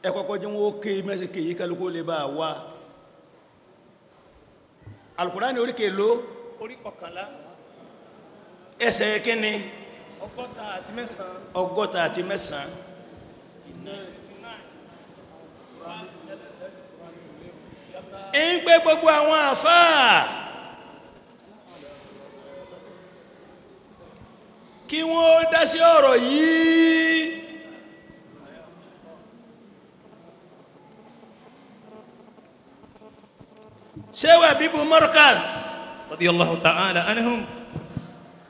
ẹ̀kọ́kọ́ jẹ́ wọ́n ké mẹ́sí kéyí kálukú lè bá wá Al-Qur'ani orí kèlò orí kọkànlá ẹsẹ̀ kíni 69 169 ń pé gbogbo àwọn àfáà kí wọ́n dá sí ọ̀rọ̀ yìí Sheikh Habibu Markaz radiyallahu ta'ala anhum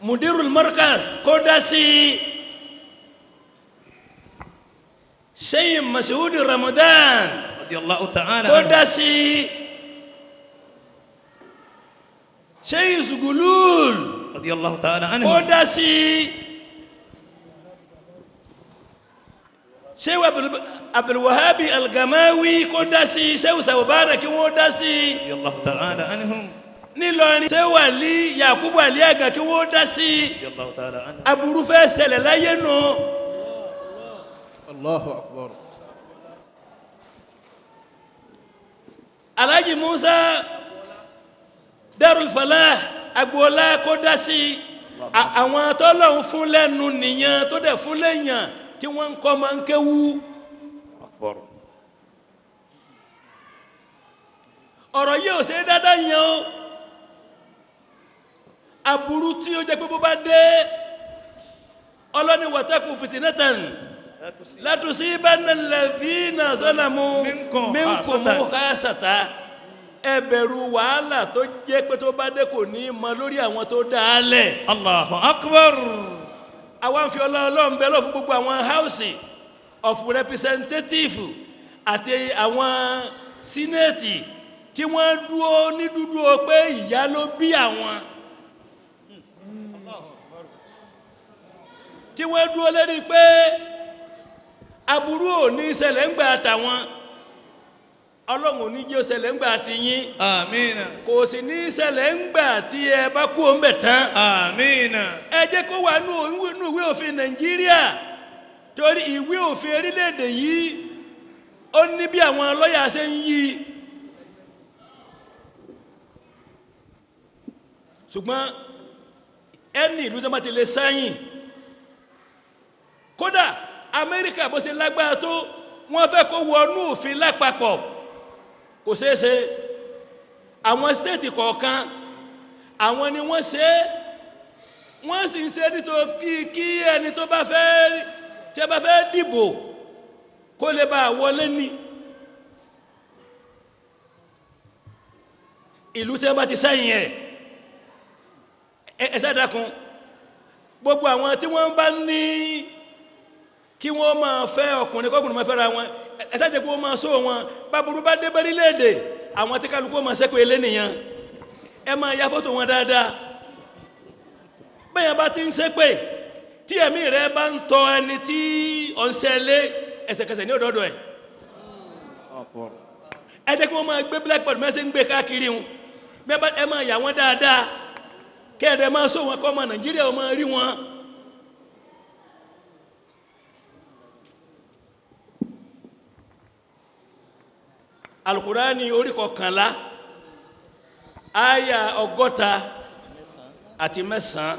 Mudirul Markaz kó dá sí Sheikh Mas'ud Ramadan radiyallahu ta'ala kó dá sí Sheikh Sugulul radiyallahu ta'ala anhum kó dá sí Sheikh Abdul Wahhab Al-Gamawi kó dá sí Sheikh Sawbara kí wọ́n dá sí radiyallahu ta'ala anhum nílọrin Sheikh Ali Yakubu Ali Aga kí wọ́n dá sí radiyallahu ta'ala anhum aburú fẹ́ ṣẹlẹ̀ láyé nù Allahu Akbar. Alhaji Musa Darul Falah Agboola kó dá sí àwọn tọ́lọ́hun fún lẹ́nu nìyàn tó dẹ̀ fún lẹ́yàn tí wọ́n ń kọ́ máa ń kéwú akbar ọ̀rọ̀ yìí ò ṣe dáadáa yẹn o aburú tí ó jẹ́ pé bó bá dé ọlọ́ni wataku fitnatan la tusibanna alladhina zalamu minkum khasata ẹ bẹ̀rù wàhálà tó jẹ́ pé tó bá dé kò ní mọ lórí àwọn tó dáálẹ̀ Allahu akbar àwọn fi Ọlọ́run bẹ̀ lọ fún gbogbo àwọn House of Representative àti àwọn Senate tí wọ́n dúó ní dúdú pé ìyá ló bí àwọn tí wọ́n dúó lérí pé aburú ò ní ṣẹlẹ̀ ńgbà àtàwọn Ọlọ́run ò ní jẹ́ ó ṣẹlẹ̀ ńgbà àtìyín amina kò sì ní ṣẹlẹ̀ ńgbà tí ẹ bá kú ó ń bẹ̀ tán amina ẹ jẹ́ kó wà nínú ìwé òfin Nàìjíríà torí ìwé òfin orílẹ̀-èdè yìí ó ní bí àwọn lọ́yà ṣe ń yí ṣùgbọ́n ẹni ìlú tó bá ti lè sáyìn kódà Amẹ́ríkà bó ṣe lágbára tó wọ́n fẹ́ kó wọnú òfin lápapọ̀ kò ṣeéṣe àwọn stéètì kọ̀ọ̀kan àwọn ni wọ́n ṣe wọ́n sì ń ṣe nítorí kí ẹni tó bá fẹ́ tí a bá fẹ́ dìbò kó lè bá wọlé ní ìlú tí a bá ti sáyìn ẹ̀ẹ́sẹ́ dákun gbogbo àwọn tí wọ́n bá ní kí wọ́n máa fẹ́ ọkùnrin kọkùnrin máa fẹ́ra wọn ẹ̀ẹ́sẹ́ jẹ́ kí wọ́n máa só wọn báburú bá dé bẹ́rílẹ̀-èdè àwọn tí kálukú máa sẹ́kù ilé nìyàn ẹ máa ya fọ́tò wọn dáadáa bẹ́yàn bá ti ń ṣépè tí ẹ̀mí rẹ bá ń tọ ẹni tí ó ń ṣẹlẹ̀ ẹsẹ̀kẹsẹ̀ ní ọ̀dọ̀ọ̀dọ̀ ẹ̀ ẹ jẹ́ kí wọ́n máa gbé blackboard mẹ́sẹ̀ ń gbé káàkiri wọn ẹ máa yà wọ́n dáadáa kẹ́ẹ̀dẹ̀ máa sọ wọn kọ́ ọmọ Nàìjíríà ó máa rí wọn Al-Qur'ani orí 11 àyà 149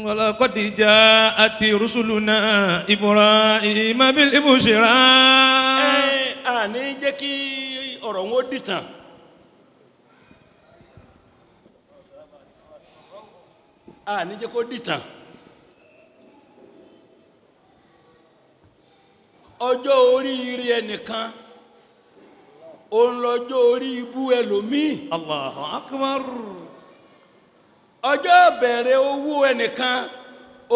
walaqad ja'ati rusuluna Ibrahima bil bushra a ní jẹ́ kí ọ̀rọ̀ wọn ó dìtàn a ní jẹ́ kó dìtàn ọjọ́ oríire ẹnìkan òun lọ́jọ́ orí ibú ẹlòmíì Allahu akbar ọjọ́ bẹ̀rẹ̀ owó ẹnìkan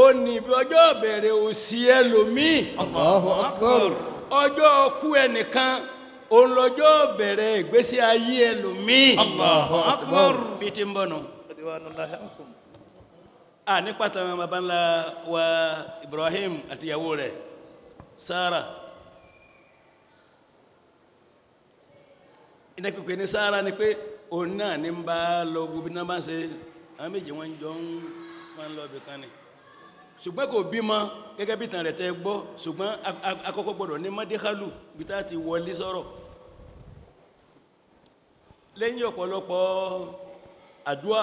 ó ní bí ọjọ́ bẹ̀rẹ̀ òṣì ẹlòmíì Allahu Akbar. ọjọ́ ọkú ẹnìkan òun lọ́jọ́ bẹ̀rẹ̀ ìgbésí ayé ẹlòmíì Allahu Akbar. bí ti ń bọ̀ nù a ní pàtàkì baba ńlá wa Ibrahim àti ìyàwó rẹ̀ Sara iná pípẹ́ ní Sara ni pé òun náà ní ń bá lọ gbogbo náà bá ń ṣe àwọn méjì wọ́n jọ ń lọ ibì kan ni ṣùgbọ́n kò bímọ gẹ́gẹ́ bí tàn rẹ̀ tẹ́ gbọ́ ṣùgbọ́n akọ́kọ́ gbọ́dọ̀ ní mọ́dékálù bí tá ti wọlé sọ̀rọ̀ lẹ́yìn ọ̀pọ̀lọpọ̀ àdúà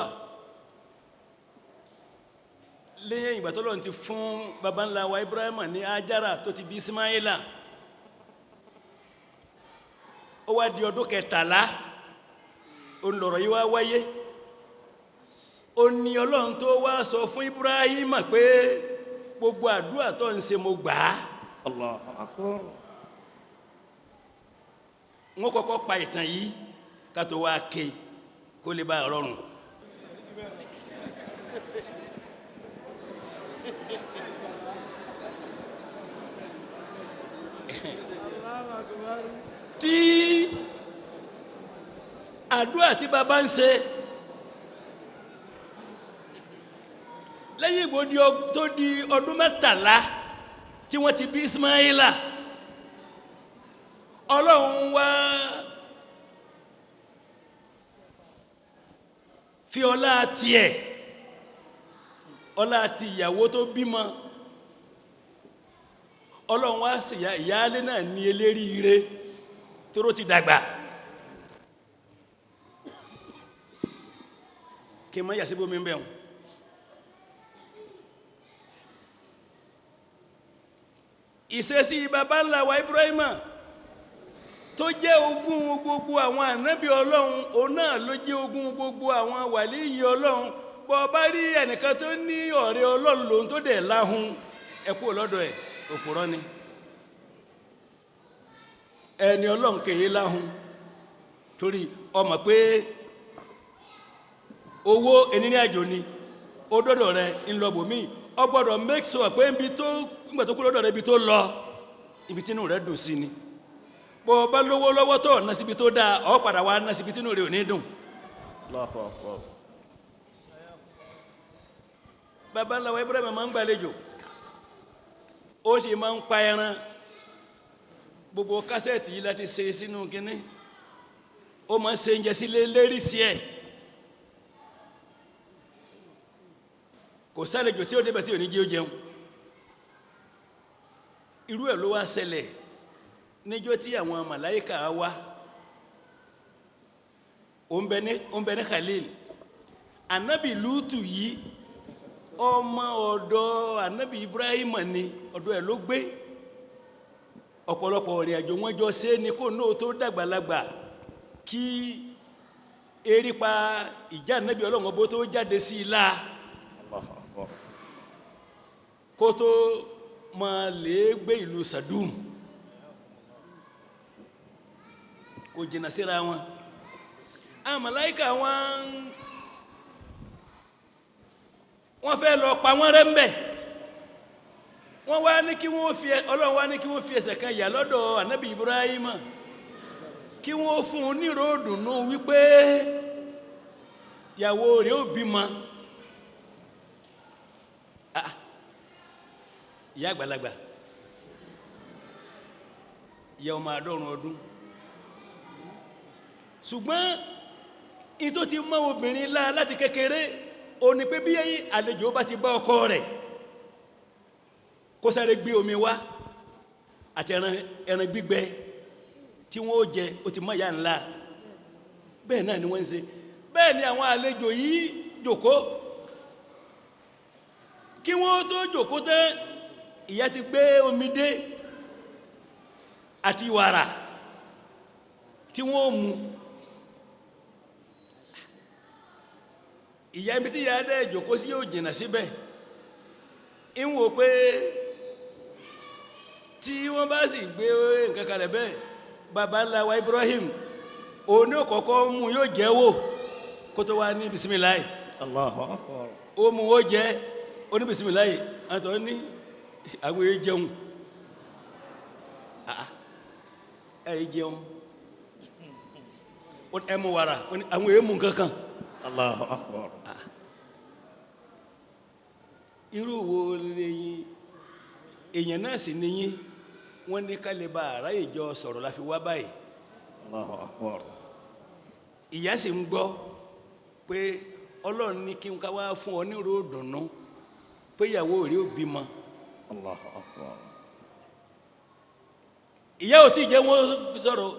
lẹ́yìn ìgbà t'Ọlọ́run ti fún baba ńlá wa Ibrahim ní Ájára tó ti bí Ismaila ó wá di ọdún 13 ó ń lọ̀rọ̀ yí wá wáyé ó ní Ọlọ́run tó wá sọ fún Ibrahim pé gbogbo àdúà tó ń ṣe mo gbà á. Allahu Akbar. wọ́n kọ́kọ́ pa ìtàn yìí ká tó wá ké kó lè bá rọrùn. tí àdúà tí baba ń ṣe lẹ́yìn ìgbò tó di ọdún 13 tí wọ́n ti bí Ismaila Ọlọ́run wá fi ọlá tiẹ̀ ọlá ti ìyàwó tó bímọ Ọlọ́run wá sí ìyáálé náà ní eléríire tóró ti dàgbà kí mọ́ yà sí bómi ń bẹ̀rún ìṣesí baba ńlá wa Ibrahima tó jẹ́ ogún gbogbo àwọn ànábì Ọlọ́run òun náà ló jẹ́ ogún gbogbo àwọn wàlíyí Ọlọ́run bọ́ bá rí ẹnìkan tó ní ọ̀rẹ́ Ọlọ́run lòun tó dẹ̀ láhun ẹkú lọ́dọ̀ ẹ̀ òpùrọ́ ni ẹni Ọlọ́run kèye láhun torí ọmọ pé owó ẹni àjò ni ó dọ́dọ̀ rẹ̀ ńlọbò míì ó gbọ́dọ̀ make sure pé nígbà tó kú lọ́dọ̀ rẹ̀ ibi tó lọ ibi tínú rẹ̀ dùn sí ni bọ́ bá lówó lọ́wọ́ tó ná síbi tó dáa ó padà wá ná síbi tínú rẹ̀ ò ní dùn. Allahu Akbar. baba ńlá wa Ibrahim máa ń gbàlejò ó sì máa ń pa ẹran gbogbo kásẹ̀tì yìí láti ṣe sínú kínní ó máa ń ṣe oúnjẹ sílé lérí sí ẹ̀ kò sálejò tí ó débẹ̀ tí ò ní jí ó jẹun irú ẹ̀ ló wá ṣẹlẹ̀ níjọ́ tí àwọn màláíkà wá ó ń bẹ ní Khalil Ànábì Lútù yìí ọmọ ọ̀dọ̀ Ànábì Ibrahim ni ọ̀dọ̀ ẹ̀ ló gbé ọ̀pọ̀lọpọ̀ ìrìn àjò wọn jọ ṣe ní kó náà tó dàgbàlagbà kí erípa ìjà Ànábì Ọlọ́run bó tó jáde sí ilá kó tó máa lè gbé ìlú Sadum kò jìnà síra wọn àwọn màláíkà wọ́n fẹ́ lọ pa wọ́n rẹ́ ń bẹ̀ wọ́n wá ní kí wọ́n fi Ọlọ́run wá ní kí wọ́n fi ẹsẹ̀ kan yà lọ́dọ̀ Ànábì Ibrahim kí wọ́n fún un ní ròdùnú wípé ìyàwó rẹ̀ ó bímọ ìyá àgbàlagbà ìyá ọmọ àádọ́rùn ọdún ṣùgbọ́n in tó ti mọ́ obìnrin láti kékeré ó ní pé bí àlejò bá ti bá ọkọ rẹ̀ kó sáré gbé omi wá àti ẹran gbígbẹ tí wọ́n ó jẹ ó ti mọ́ ìyá ńlá bẹ́ẹ̀ náà ni wọ́n ń ṣe bẹ́ẹ̀ ni àwọn àlejò yìí jòkó kí wọ́n tó jòkó tẹ́ ìyá ti gbé omi dé àti wàrà tí wọ́n mú ìyá ibi tí ìyá dẹ́ jòkó sí yóò jìnà síbẹ̀ ń wò pé tí wọ́n bá sì gbé nǹkan kalẹ̀ bẹ́ẹ̀ baba ńlá wa Ibrahim òní ọ̀kọ̀ọ̀kọ́ mú yóò jẹ́ wò kó tó wá ní bisimilayi Allahu Akbar. ó mú ó jẹ́ ó ní bisimilayi àtọ́ ní àwọn èé jẹun èé jẹun ẹmú wàrà àwọn èé mú kankan Allahu Akbar. irú wo lẹ́yìn èèyàn náà sì níyìn wọ́n ní ká lè bá àráyè jọ sọ̀rọ̀ la fi wá báyìí Allahu akbar. ìyá sì ń gbọ́ pé Ọlọ́run ní kí n ká wá fún ọ ní ròdùnú pé ìyàwó rẹ̀ ó bímọ Allahu akbar. ìyá ò tí jẹ́ wọ́n sọ̀rọ̀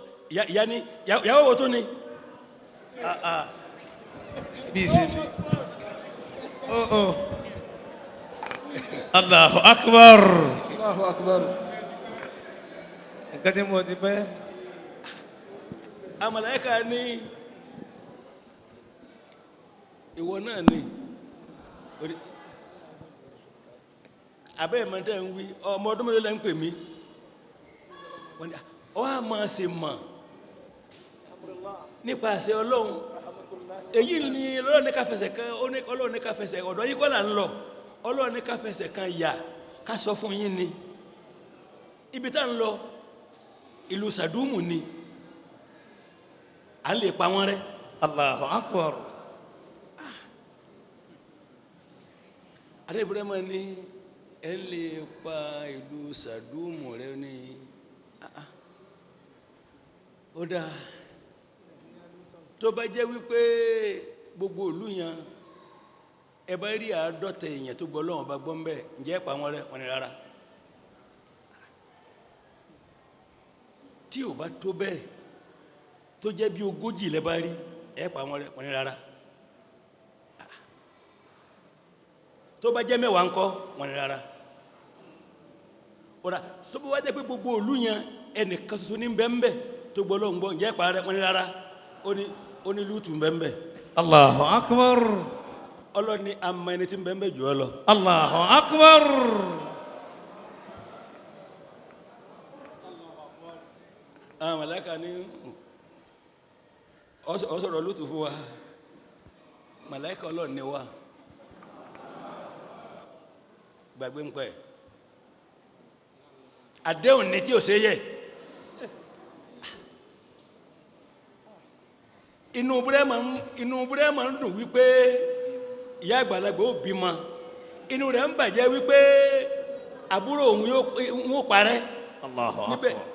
ìyá ní ìyàwó wo tó ní Bí ìṣesí. Oh. Allahu akbar. Allahu akbar. Nǹkan tí mo ti pẹ́. àmàlàíkà ní ìwọ náà ní abẹ́ ìmọ̀tẹ́ ń wí ọmọ ọdún mẹ́lẹ́ lẹ́ ń pè mí wọ́n ni ọ á máa ṣe mọ̀ nípasẹ̀ Ọlọ́run èyí ni Ọlọ́run ní ká fẹsẹ̀ kan Ọlọ́run ní ká fẹsẹ̀ ọ̀dọ̀ yìí kọ́ là ń lọ Ọlọ́run ní ká fẹsẹ̀ kan yà ká sọ fún yín ni ibi tá ń lọ ìlú Sàdúmù ni à ń lè pa wọ́n rẹ́ Allahu akbar. adé Ibrahima ní ẹ lè pa ìlú Sàdúmù rẹ́ ní ó dáa tó bá jẹ́ wípé gbogbo ìlú yẹn ẹ bá rí 50 èèyàn tó gbọ́ Ọlọ́run bá gbọ́ ń bẹ̀ ǹjẹ́ pa wọ́n rẹ́ wọ́n ní rárá tí ò bá tó bẹ́ẹ̀ tó jẹ́ bí 40 lẹ bá rí ẹ pa wọ́n rẹ́ wọ́n ní rárá tó bá jẹ́ 10 ńkọ́ wọ́n ní rárá ọ̀rá tó bá wá jẹ́ pé gbogbo ìlú yẹn ẹnìkan ṣoṣo ní bẹ́ẹ̀ tó gbọ́ Ọlọ́run gbọ́ ǹjẹ́ pa rẹ́ wọ́n ní rárá ó ní Lútù bẹ́ẹ̀ Allahu akbar. Ọlọ́run ní àmọ́ ẹni tí bẹ́ẹ̀ jù ọ lọ Allahu akbar. àwọn màláíkà ní ó sọ̀rọ̀ Lútù fún wa màláíkà Ọlọ́run ní wa gbàgbé ń pẹ́ àdéhùn ní tí ò ṣe yẹ inú Búrẹ́mà ń dùn wípé ìyá àgbàlagbà ó bímọ inú rẹ̀ ń bàjẹ́ wípé àbúrò òun yóò parẹ́ Allahu níbẹ̀ akbar.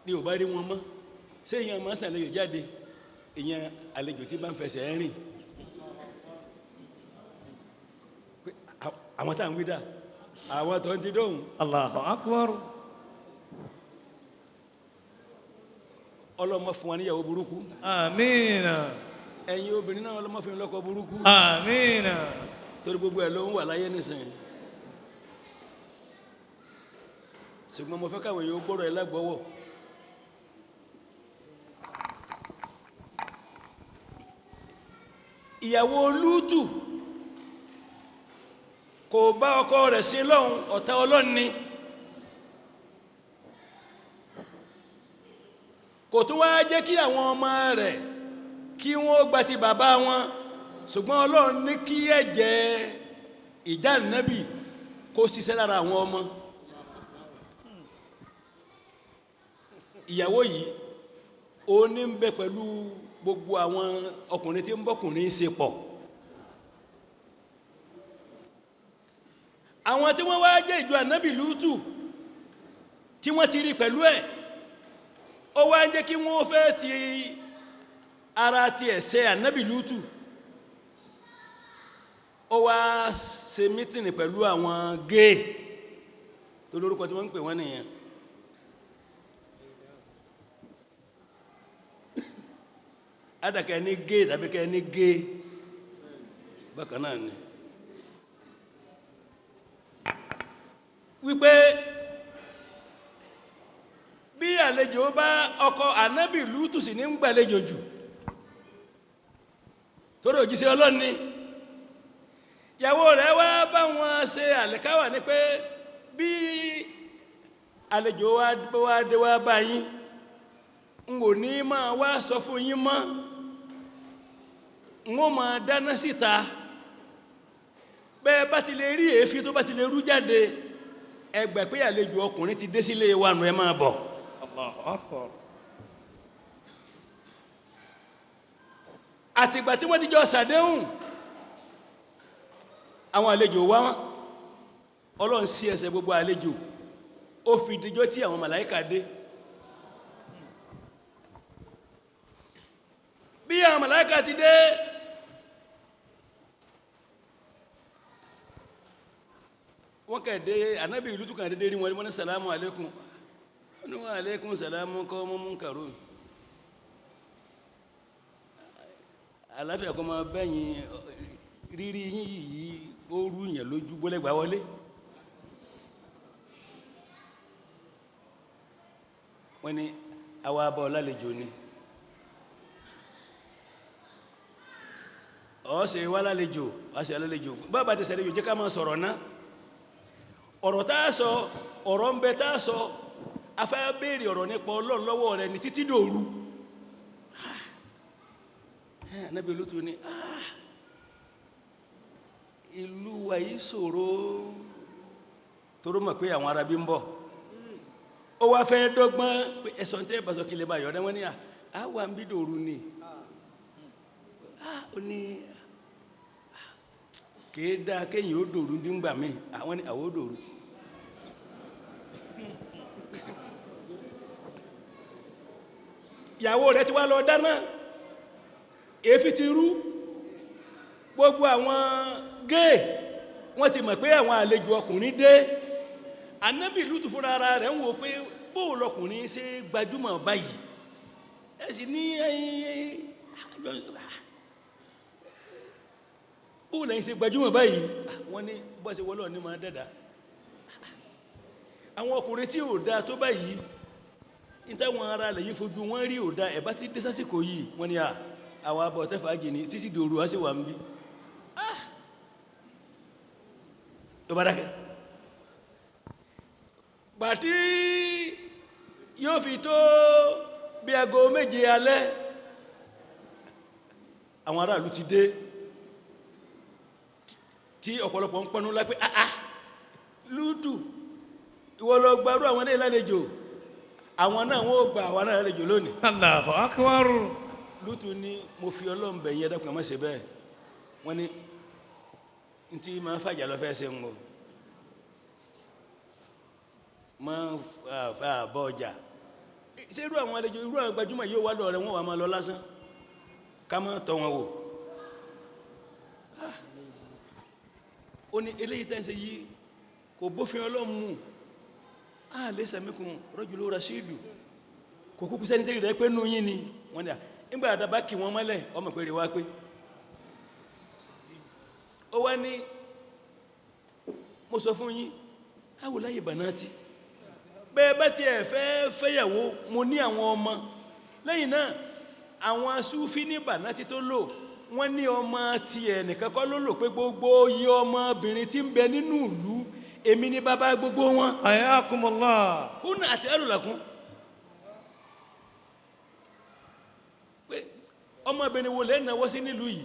ní ò bá rí wọn mọ́ ṣé èèyàn máa ń ṣàlejò jáde èèyàn àlejò tí bá ń fẹsẹ̀ rìn àwọn tá à ń wí dà àwọn tó ń ti dóhùn Allahu akbar. ọlọ́mọ fún wa níyàwó burúkú Amina. ẹ̀yin obìnrin náà ọlọ́mọ fún lọ́kọ burúkú Amina. torí gbogbo ẹ̀ ló ń wà láyé nísìn ṣùgbọ́n mo fẹ́ káwọn èèyàn gbọ́rọ̀ ẹ̀ lágbọ́wọ́ ìyàwó Lútù kò bá ọkọ rẹ̀ sí lọ́hun ọ̀tá Ọlọ́run ni kò tún wá jẹ́ kí àwọn ọmọ rẹ̀ kí wọ́n gba ti bàbá wọn ṣùgbọ́n Ọlọ́run ní kí ẹ̀jẹ̀ ìjà Nábì kó ṣiṣẹ́ lára àwọn ọmọ ìyàwó yìí ó ní ń bẹ pẹ̀lú gbogbo àwọn ọkùnrin tí ń bọ́kùnrin ṣe pọ̀ àwọn tí wọ́n wá jẹ́ ìjọ Ànábì Lútù tí wọ́n ti rí pẹ̀lú ẹ̀ ó wá jẹ́ kí wọ́n fẹ́ ti ara ti ẹ̀ṣẹ̀ Ànábì Lútù ó wá ṣe mítìnì pẹ̀lú àwọn géè tó lórúkọ tí wọ́n ń pè wọ́n nìyẹn adàkẹ́ ní géè tàbí kẹ́ ní géè bákan náà ni wípé bí àlejò bá ọkọ Ànábì Lútù sì ní ń gbàlejò jù torí òjíṣẹ́ Ọlọ́run ni ìyàwó rẹ̀ wá bá wọn ṣe àlẹ́káwà ní pé bí àlejò wá dé wá bá yín n ò ní máa wá sọ fún yín mọ́ n ó máa dáná síta bẹ́ẹ̀ bá ti lè rí èéfín tó bá ti lè rú jáde ẹ gbà pé àlejò ọkùnrin ti dé sílé wa nù ẹ máa bọ̀ Allahu akbar. àtìgbà tí wọ́n ti jọ ṣàdéhùn àwọn àlejò wá wọn Ọlọ́run sí ẹsẹ̀ gbogbo àlejò ó fi dijọ́ tí àwọn màláíkà dé bí àwọn màláíkà ti dé wọ́n kẹ̀dé ànábì ìlú tó kàn dédé rí wọn ní sàlámù alékún wọ́n ní wọ́n alékún sàlámù kọ́ mọ́ mú kàrò àlàáfíà kọ́ máa bẹ́yìn rírí yìí ó rú yẹn lójú gbólẹ́gbà wọlé wọ́n ní àwa abọ́ lálejò ni ọ̀ọ́sẹ̀ wá lálejò ọ̀ọ́sẹ̀ lálejò bàbá ti sàlejò jẹ́ ká máa sọ̀rọ̀ náà ọ̀rọ̀ tá a sọ ọ̀rọ̀ ń bẹ tá a sọ afẹ́ béèrè ọ̀rọ̀ nípa Ọlọ́run lọ́wọ́ rẹ̀ ní títí dòru Ànábì Lútù ní ìlú wa yìí ṣòro toró mọ̀ pé àwọn Arábí ń bọ̀ ó wá fẹ́ dọ́gbọ́n pé ẹ̀sọ̀ tẹ́ bá sọ kí lè bá yọ̀ wọ́n ní àwa ń bí dòru ni ó ní kìí dá kéyìn ó dòru nígbà míì àwọn ní àwọ́ dòru ìyàwó rẹ̀ ti wá lọ dáná èéfì ti rú gbogbo àwọn géè wọ́n ti mọ̀ pé àwọn àlejò ọkùnrin dé Ànábì Lútù fúnra ara rẹ̀ ń wò pé bóò lọkùnrin ṣe gbajúmọ̀ báyìí ẹ sì ní bóò lẹ́yìn ṣe gbajúmọ̀ báyìí wọ́n ní bọ́ sí wọ́lọ́ ní máa dẹ́dà àwọn ọkùnrin tí ò dá tó báyìí ní táwọn ará lẹ́yìn fojú wọ́n rí ò dá ẹ̀bá tí dé sásìkò yìí wọ́n ní àwọn abọ̀ tẹ́fà gìní títí dòru á sì wà ń bí tó bá dákẹ́ gbàtí yóò fi tó bí aago méje alẹ́ àwọn aráàlú ti dé tí ọ̀pọ̀lọpọ̀ ń pọnú lápé Lútù ìwọ lọ gbárù àwọn ilé ìlàlejò àwọn náà wọ́n gba àwọn náà lálejò lónìí Allahu akbar Lútù ní mo fi Ọlọ́run bẹ̀ yín ẹ̀dàkùn má ṣe bẹ́ẹ̀ wọ́n ní tí ma ń fàjà lọ fẹ́ ṣe ń wò ma ń fà bọ́ ọjà ṣe irú àwọn àlejò irú àwọn gbajúmọ̀ yóò wá lọ́rẹ̀ wọ́n wà máa lọ lásán ká má tọ́ wọn wò ó ní eléyìí tẹ́ ń ṣe yìí kò bófin Ọlọ́run mu laysa minkum rajulun rashidu kò kúkú sẹ́ni tẹ́rì rẹ̀ pé nú yín ni wọ́n ni nígbà àdàbá kí wọ́n mọ́lẹ̀ ọmọ pẹ̀rẹ̀ wá pé ó wá ní mo sọ fún yín awòláyè bànáàtì bẹ́ẹ̀ bá ti ẹ̀fẹ́ fẹ́yàwó mo ní àwọn ọmọ lẹ́yìn náà àwọn Súfí ní bànáàtì tó lò wọ́n ní ọmọ ti ẹnìkan kọ́ ló lò pé gbogbo iye ọmọbìnrin tí ń bẹ nínú ìlú èmi ní bàbá gbogbo wọn ayakumullah húnà àti ẹrùlẹ̀kún pé ọmọbìnrin wo lẹ́nàwọ́ sí nílùú yìí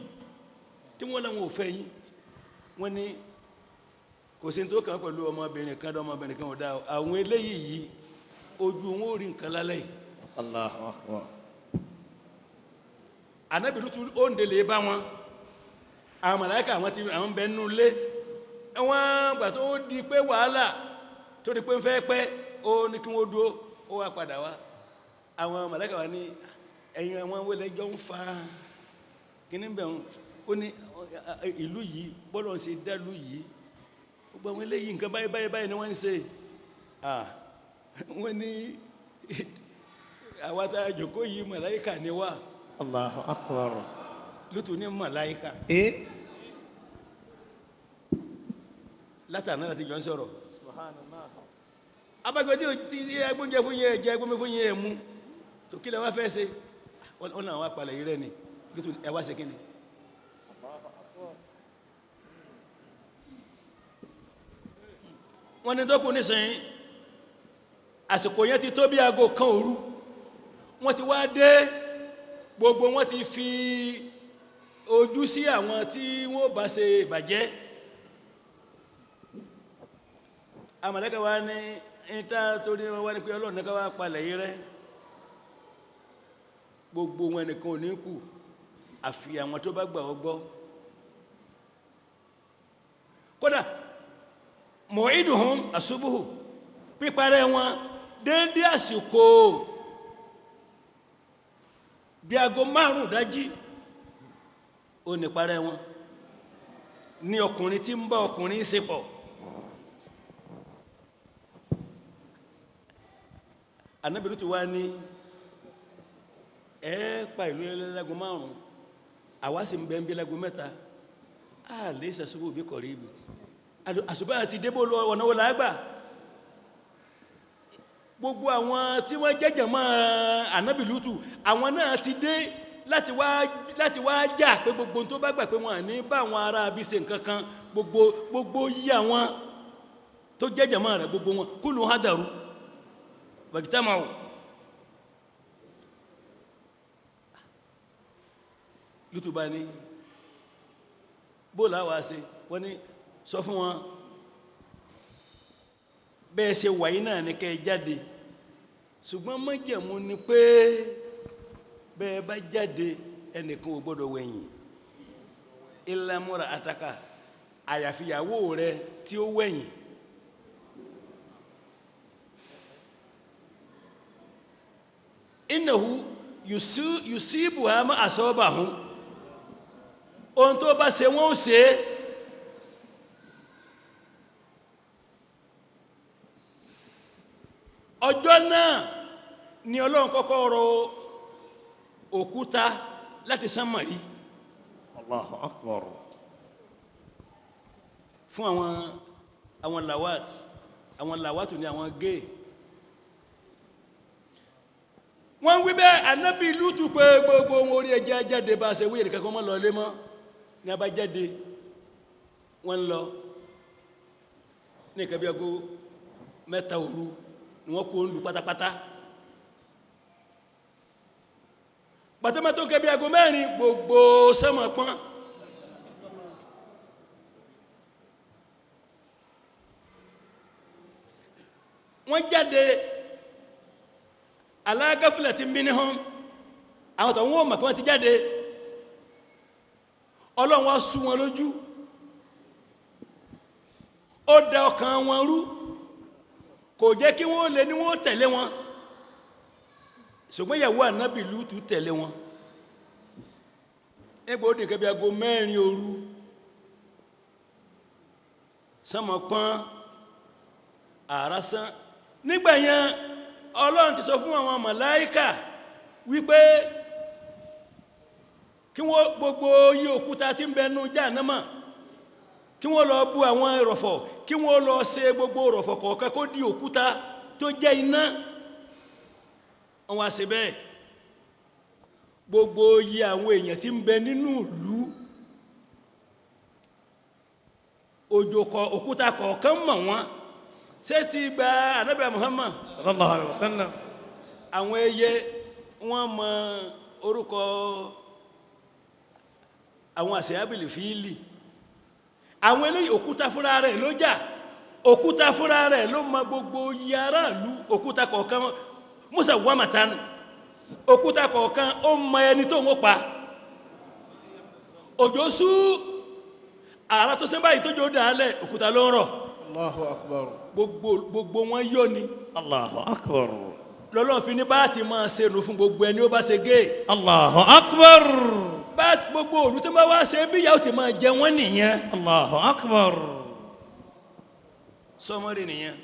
tí wọ́n láwọn ò fẹ́ yín wọ́n ní kò sí tó kàn pẹ̀lú ọmọbìnrin kan ọmọbìnrin kan ọ̀dá àwọn eléyìí yìí ojú wọn ò rí nǹkan lálẹ́ yìí Allahu akbar Ànábì Lútù ó ń délé bá wọn àwọn màláíkà àwọn bẹ nínú ilé wọ́n gbà tó di pé wàhálà tó di pé ń fẹ́ pẹ́ ó ní kí wọ́n dúó ó wá padà wá àwọn màláíkà wá ní ẹ̀yìn àwọn wẹ́lẹ́jọ́ ń fa kíní bẹ̀rún ó ní ìlú yìí bọ́lọ̀ ń ṣe dálú yìí gbogbo àwọn eléyìí nǹkan báyìí ni wọ́n ń ṣe wọ́n ní àwátá jòkó yìí màláíkà ni wá Allahu akbar Lútù ní màláíkà látàná láti jọ ń sọ̀rọ̀ abájọ́ tí ẹgbóúnjẹ fún yẹ ẹjẹ ẹgbómi fún yẹ ẹmú tó kílẹ̀ wá fẹ́ ṣe wọ́n náà wá palẹ̀ yìí rẹ̀ ni Lútù ẹwà ṣe kíni wọ́n ni tó kù nísìn àsìkò yẹn ti tó bí aago kan òru wọ́n ti wá dé gbogbo wọ́n ti fi ojú sí àwọn tí wọ́n bá ṣe ìbàjẹ́ àmàlẹ́kà wá ní ìta torí wọ́n ní pé Ọlọ́run nìkan wá palẹ̀ yìí rẹ́ gbogbo wọn nìkan ò ní kù àfi àwọn tó bá gbà ọ́ gbọ́ kódà mọ̀ídùhún àṣubúhù píparẹ́ wọn déédé àsìkò bí aago 5 dájí ó ní parẹ́ wọn ní ọkùnrin tí ń bá ọkùnrin ṣe pọ̀ Ànábì Lútù wá ní pa ìlú ẹlẹ́lágo 5 àwa sì ń bẹ ń bí lágo 3 a lè ṣàṣubú bí kọ̀rí ibi àṣùbá àti débò ọ̀nà wọlá àgbà gbogbo àwọn tí wọ́n jẹ́jẹ̀ mọ́ Ànábì Lútù àwọn náà ti dé láti wá jà pé gbogbo tó bá gbà pé wọ́n ní bá àwọn ará bí ṣe nǹkankan gbogbo yí àwọn tó jẹ́jẹ̀ mọ́ rẹ̀ gbogbo wọn kúlù hádàrú wàgítàmáwò Lútù bá ní bóòlá wá sí wọ́n ní sọ fún wọn bẹ́ẹ̀ ṣe wàyí náà ní kẹ́ jáde ṣùgbọ́n májẹ̀mú ni pé bẹ́ẹ̀ bá jáde ẹnìkan ò gbọ́dọ̀ wẹ̀yìn illa mura'ataka àyàfìyàwó rẹ tí ó wẹ̀yìn innahu yusibuha ma asabahum ohun tó bá ṣe wọ́n ó ṣe ọjọ́ náà ni Ọlọ́run kọ́kọ́ rọ òkúta láti sánmà rí Allahu akbar fún àwọn làwátù ní àwọn gay wọ́n wí bẹ́ Ànábì Lútù pé gbogbo wọn orí ẹjẹ́ jáde bá ṣe wíyẹ̀ kankan mọ́ lọ lé mọ́ ní a bá jáde wọ́n lọ ní ìkẹbí ọgọ́ 3 òru ni wọ́n kó ń lù pátápátá pàtàmà tó kẹbí ọgọ́ 4 gbogbo sánmọ̀ pọ́n wọ́n jáde alágáfílẹ̀ ti ń bí ní hàn àwọn tó wọ́n mọ̀ pé wọ́n ti jáde Ọlọ́run wá sú wọn lójú ó dá ọkàn wọn rú kò jẹ́ kí wọ́n lè ní wọ́n tẹ̀lé wọn ṣùgbọ́n ìyàwó Ànábì Lútù tẹ̀lé wọn ẹgbẹ́ òdì kẹbí aago 4 òru sánmọ̀ pọ́n àrásán nígbàyẹn Ọlọ́run ti sọ fún àwọn màláíkà wípé kí wọ́n gbogbo yí òkúta tí ń bẹnu Jahannama kí wọ́n lọ bú àwọn ìrọ̀fọ̀ kí wọ́n lọ ṣe gbogbo ìrọ̀fọ̀ kọ̀ọ̀kan kó di òkúta tó jẹ́ iná wọ́n wá ṣe bẹ́ẹ̀ gbogbo yí àwọn èèyàn tí ń bẹ nínú ìlú òkúta kọ̀ọ̀kan mọ̀ wọ́n ṣé ti gba Ànábì Muhammad sallallahu alaihi wasallam àwọn ẹyẹ wọ́n mọ orúkọ àwọn àṣẹ́bìlì fíìlì àwọn eléyìí òkúta fúnra rẹ̀ ló jà òkúta fúnra rẹ̀ ló mọ gbogbo yàrá ìlú òkúta kọ̀ọ̀kan Musa wamatan òkúta kọ̀ọ̀kan ó mọ ẹni tó ń pa òjò sú àrà tó ṣe báyìí tó jò dáálẹ̀ òkúta ló ń rọ̀ Allahu akbar. gbogbo wọn yóò ní Allahu akbar lọ́lọ́n fi ní bá ti máa ṣe nù fún gbogbo ẹni ó bá ṣe gé Allahu akbar bá gbogbo òlú tó bá wá ṣe bí ìyà ó ti máa jẹ wọ́n nìyẹn Allahu akbar sọmọ́rì nìyẹn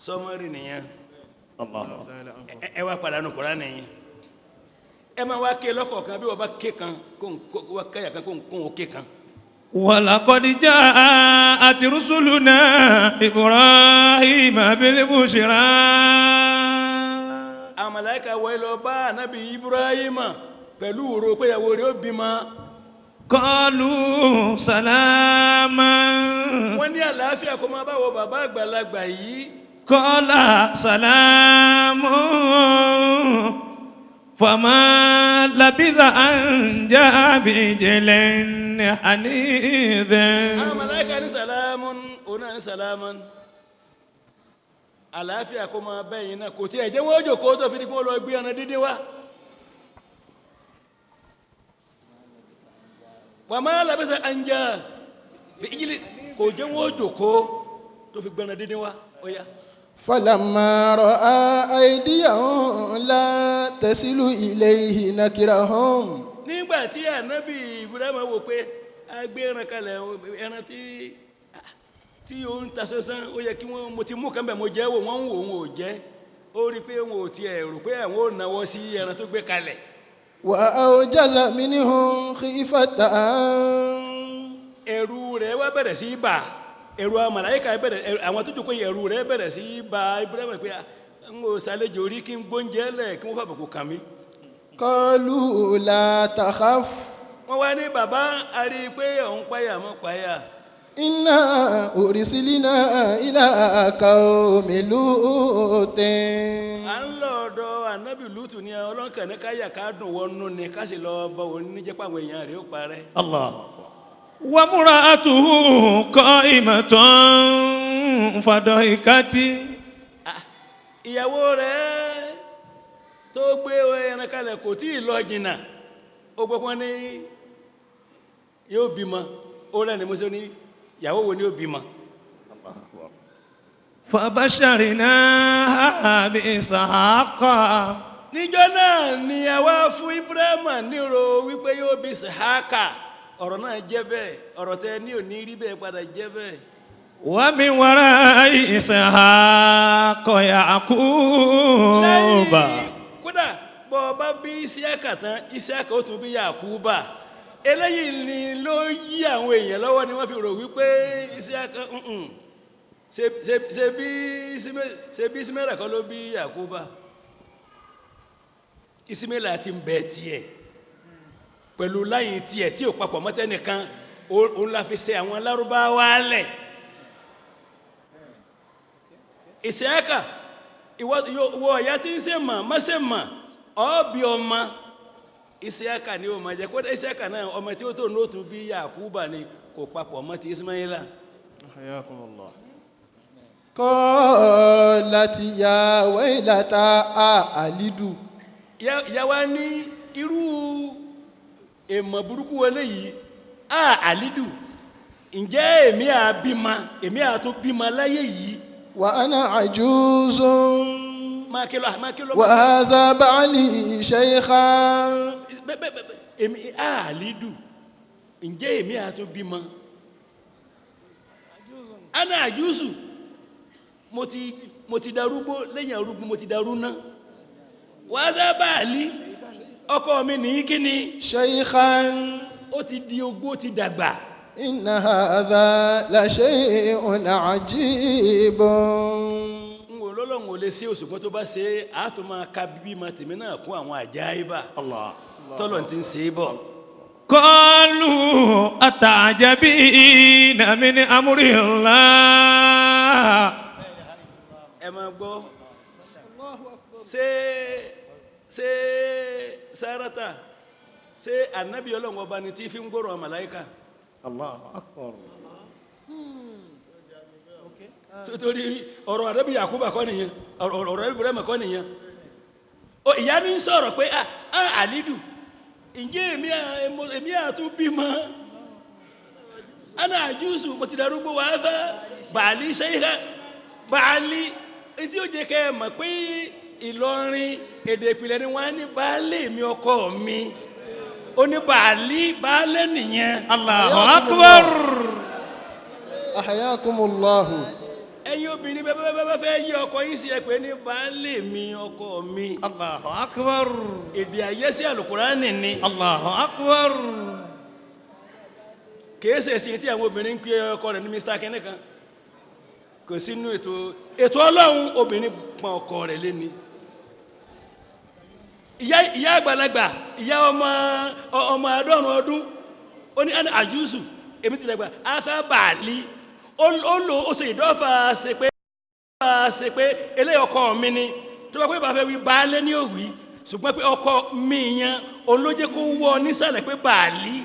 sọmọ́rì nìyẹn Allahu ẹ wá padà nù Kùránì nìyẹn ẹ máa wá ké lọ́kọ̀ọ̀kan bí wọ́n bá ké kan kó wá káyà kan kó wọ́n ké kan ولقد جاءت رسلنا إبراهيم بالبشرى àwọn màláíkà wọ lọ bá Ànábì Ibrahima pẹ̀lú ìró pé ìyàwó rẹ̀ ó bímọ قالوا سلاما wọ́n ní àlàáfíà kó máa bá wọ bàbá àgbàlagbà yìí قال سلام فما لبث أن جاء بعجل حنيذ àwọn màláíkà ní sàlámùn òun náà ní sàlámùn àlàáfíà kó máa bẹ́yìn náà kò tí ẹ̀ jẹ́ wọ́n jòkó tó fi ní kí wọ́n lọ gbé ẹran dídí wá wà máa labisa anja bí ìjìlì kò jẹ́ wọ́n jòkó tó fi gbé ẹran dídí wá ó yá. فلما رأى أيديهم لا تصل إليه نكرهم. nígbà tí ànábì Ibrahim wò pé a gbé ẹran kalẹ̀ ẹran tí ó ń ta sẹ́sán ó yẹ kí wọ́n mo ti mú kan bẹ̀ mo jẹ́ wò wọ́n ń wò wọn ò jẹ́ ó rí pé wọn ò tiẹ̀ rò pé àwọn ò náwó sí ẹran tó gbé kalẹ̀. وأوجز منهم خيفة. ẹ̀rù rẹ̀ wá bẹ̀rẹ̀ sí í bà ẹ̀rù àwọn màláíkà bẹ̀rẹ̀ àwọn tó jókòó ẹ̀rù rẹ̀ bẹ̀rẹ̀ sí í bà Ibrahim pé n ò ṣàlejò rí kí n gbóúnjẹ lẹ̀ kí wọ́n fàbùkù kàn mí. قالوا لا تخف. wọ́n wá ní bàbá a rí i pé òun páyà mọ́ páyà. إنا أرسلنا إلى قوم لوط. à ń lọ ọ̀dọ̀ ànábì Lútù ní ọlọ́kàn ní káyà ká dùn wọnú ni ká sì lọ bọ òun níjẹ́ pàwọn èèyàn rẹ̀ ó parẹ́. Allah. Wa mura'atuhu qa'imatun fadahikati. ìyàwó rẹ̀ tó gbé ẹran kalẹ̀ kò tí ì lọ jìnnà ó gbọ́ pọ́n ní yóò bímọ ó rẹ̀ ní mọ́sí ní ìyàwó wo ni yóò bímọ. Fabasharnaha bi Ishaqa. níjọ́ náà ni a wá fún Ibrahim nírò wípé yóò bí Ishaqa ọ̀rọ̀ náà jẹ́ bẹ́ẹ̀ ọ̀rọ̀ tẹ ní òní rí bẹ́ẹ̀ padà jẹ́ bẹ́ẹ̀. Wa min wara'i Ishaqa Yaquba. kódà bọ́ ọba bí Isiaka tán Isiaka ó tún bí Yakuba eléyìí ni ló yí àwọn èèyàn lọ́wọ́ ni wọ́n fi rò wípé Isiaka ṣe bí Ismaila kọ́ ló bí Yakuba Ismaila ti ń bẹ tiẹ̀ pẹ̀lú láyé tiẹ̀ tí ò papọ̀ mọ́tẹ́nìkan òun la fi ṣe àwọn Lárúbáwá lẹ̀ Isiaka ìwọ ọ̀yá tí ń ṣe mà má ṣe mà ọ́ bí ọmọ Isiaka ni ó máa jẹ́ kódà Isiaka náà ọmọ tí ó tó ní ó tún bí Yakuba ni kò papọ̀ mọ́ ti Ismaila. حياكم الله. قالت يا ويلتى أألد. ìyá wa ní irú èèmọ̀ burúkú wọlé yìí àlídù ǹjẹ́ èmi àtún bímọ láyé yìí. وأنا عجوز máa kí lọ وهذا بعلي شيخا. èmi àlídù ǹjẹ́ èmi àtún bímọ. ana àjúsù mo ti darúgbó lẹ́yìn arúgbó mo ti darú ná. wàhálà báàlì ọkọ mi ní kíni. شيخا. ó ti di ogbó ti dàgbà. إن هذا لشيء عجيب. n wò lọ́lọ́run ò lè ṣe òṣùpọ̀ tó bá ṣe á tó máa ka bíbí ma tèmi náà kún àwọn àjáyébà tọ́lọ̀ ti ń ṣe é bọ̀. Qalu atajabina min amrillah. ẹ máa gbọ́ ṣé Sárátà ṣé ànábì Ọlọ́run ọba ni tí fi ń gbọ́rọ̀ màláíkà. Allahu akbar. torí ọ̀rọ̀ ànábì Yakuba kọ́ nìyẹn ọ̀rọ̀ Ibrahim kọ́ nìyẹn. ìyá ní sọ̀rọ̀ pé àlídù ǹjẹ́ èmi àtún bímọ. ana àjúsù mo ti darúgbó wá fẹ́ bàálí ṣẹ́yìká bàálí tí ó jẹ́ kẹ́ ẹ mọ̀ pé Ìlọrin èdè ìpìlẹ̀ ni wọ́n á ní baálé mi ọkọ mi ó ní baálé nìyẹn. Allahu akbar. أحياكم الله. ẹ̀yin obìnrin bẹ́ẹ̀ fẹ́ yí ọkọ yín sí ẹ pé ní baálé mi ọkọ mi. Allahu akbar. èdè àyẹ́sí àlùkùránì ni. Allahu akbar. kìí ṣe sí tí àwọn obìnrin ń pè ọkọ rẹ̀ ní Mr. kẹ́nìkan kò sínú ètò Ọlọ́run obìnrin pọn ọkọ rẹ̀ léni. ìyá àgbàlagbà ìyá ọmọ àádọ́rùn ọdún ó ní àjúsù èmi ti dàgbà afẹ́ bàálí ó lò ó ṣe ìdọ́fà ṣe pé eléyìí ọkọ mi ni tó bá pé bá fẹ́ wí baálé ní òwì ṣùgbọ́n pé ọkọ mi yẹn olójẹ́ kó wọ́ nísàlẹ̀ pé bàálí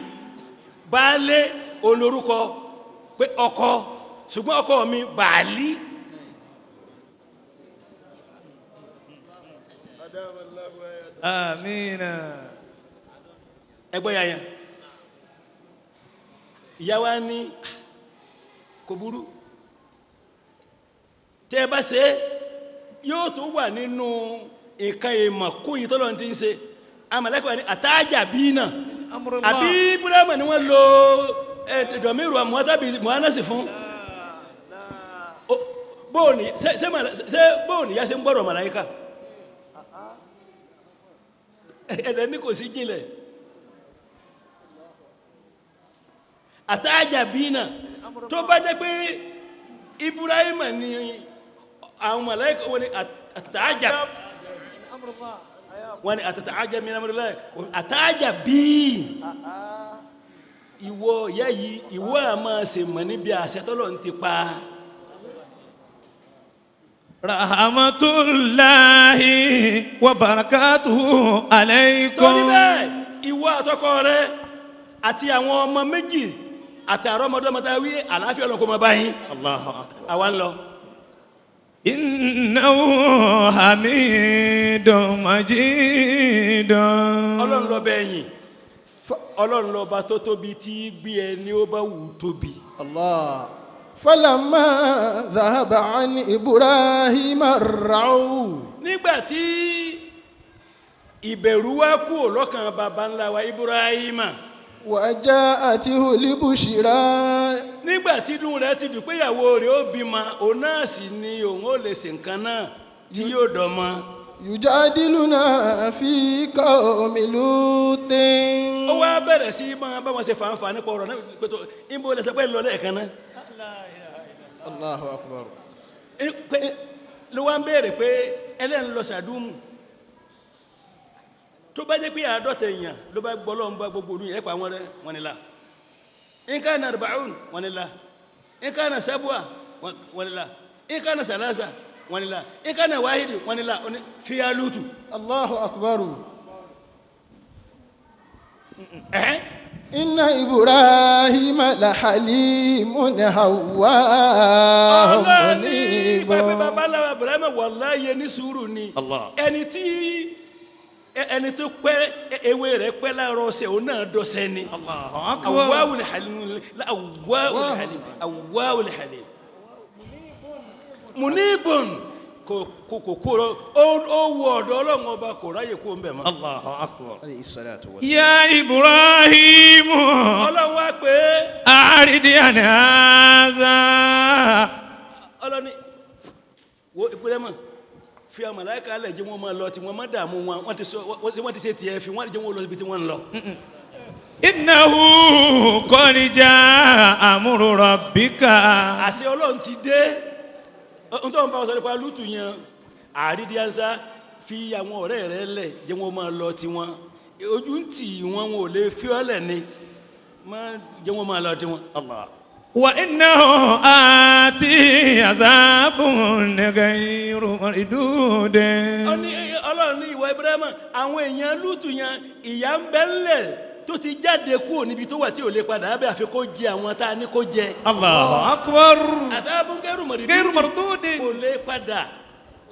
baálé olórúkọ pé ọkọ ṣùgbọ́n ọkọ mi bàálí آمين. ẹgbẹ́ yàyàn ìyá wa ní kò burú tẹ́ ẹ bá ṣe yóò tó wà nínú nǹkan èèmọ̀ kóyìn tọ́lọ́ ti ń ṣe amọ̀lẹ́kọ̀ọ́ ní àtàjà bí náà أمر الله. àbí búrẹ́mọ̀ ni wọ́n lo ẹ̀dọ̀míru àmọ́tàbí mọ́ánàsì fún bóòní ṣe bóòní yá ṣe ń gbọ́rọ̀ màláíkà ẹ̀dẹ̀ ní kò sí jìnlẹ̀ àtàjà bí náà tó bá jẹ́ pé Ibrahim ni àwọn màláíkà wọ́n ni àtàjà أمر الله. wọ́n ni àtàjà min amrillah àtàjà bí ìwọ ìyá yìí ìwọ àmà ṣe mọ̀ níbi àṣẹ tọ́lọ̀ ń ti pa رحمة الله وبركاته عليكم. torí bẹ́ẹ̀ ìwọ àtọkọ rẹ àti àwọn ọmọ méjì àtàrọ ọmọdọ́mọta wí àlàáfíà ọlọ́kọ́ ma báyìí الله أكبر. àwọn lọ إنه حميد مجيد. ọlọ́run lọ bẹ́yìn ọlọ́run lọ bá tó tóbi tí gbé ẹni ó bá wù tóbi الله فلما ذهب عن إبراهيم الروع nígbàtí ìbẹ̀rù wá kú lọ́kàn baba ńlá wa Ibrahima وجاءته البشرى nígbàtí dùn rẹ̀ ti dùn pé ìyàwó rẹ̀ ó bímọ òun náà sì ni òun ó lè ṣe nǹkan náà tí yóò dọmọ يجادلنا في قوم لوط ó wá bẹ̀rẹ̀ sí máa bá wọn ṣe fàǹfà nípa ọ̀rọ̀ náà pẹ̀tọ́ ìbò lẹ́sẹ̀ pẹ́ lọ lẹ́ẹ̀kan náà الله أكبر ló wá ń bèèrè pé ẹlẹ́n lọ sàdúmù tó bá jẹ́ pé àádọ́ta èèyàn ló bá gbọ́ lọ́n bá gbogbo olú yẹn pa wọn rẹ̀ wọn ni lá in kana arba'un wọn ni lá in kana sab'a wọn ni lá in kana salasa wọn ni lá in kana wahidi wọn ni lá fiya Lutu الله أكبر ẹ̀hẹ́n إن إبراهيم لحليم هواه ọlọ́ni منيب pẹ̀pẹ̀ babaláwa Ibrahim wallahi ní sùúrù ni Allah. ẹni tó pẹ́ ewé rẹ̀ pẹ́ láàárọ̀ ọ̀sẹ̀ òun náà dọ́sẹ̀ ni الله أكبر. awwawul halim awwawul halim awwawul halim munibun kò ó wọ ọ̀dọ̀ Ọlọ́run ọba kò ráyè kó ń bẹ̀ mọ́ الله أكبر. عليه الصلاة والسلام يا إبراهيم Ọlọ́run wá pé أعرض عن هذا. Ọlọ́ni wo ìpínlẹ̀ mọ̀ fi àwọn màláíkà alẹ́ jẹ́ wọn máa lọ tí wọ́n má dààmú wọn wọ́n ti ṣe tiẹ̀ fi wọ́n jẹ́ wọn lọ síbi tí wọ́n ń lọ إنه قد جاء أمر ربك. àṣẹ Ọlọ́run ti dé ohun tó ń bá wọn sọ nípa Lútù yẹn àrídíánsá fi àwọn ọ̀rẹ́ rẹ̀ lẹ̀ jẹ́ wọn máa lọ tí wọn ojú ń tì wọn ò lè fi ọ́lẹ̀ ni má jẹ́ wọn máa lọ tí wọn. الله. وإنه آتي عذاب غير مردود. Ọlọ́run ní ìwọ Ibrahim àwọn èèyàn Lútù yẹn ìyà ń bẹ ńlẹ̀ tó ti jáde kúrò níbi tó wà tí ò lè padà abẹ́ àfi kó jẹ àwọn tá a ní kó jẹ الله أكبر. àtàbùn gẹ́rù غير مردود. kò lè padà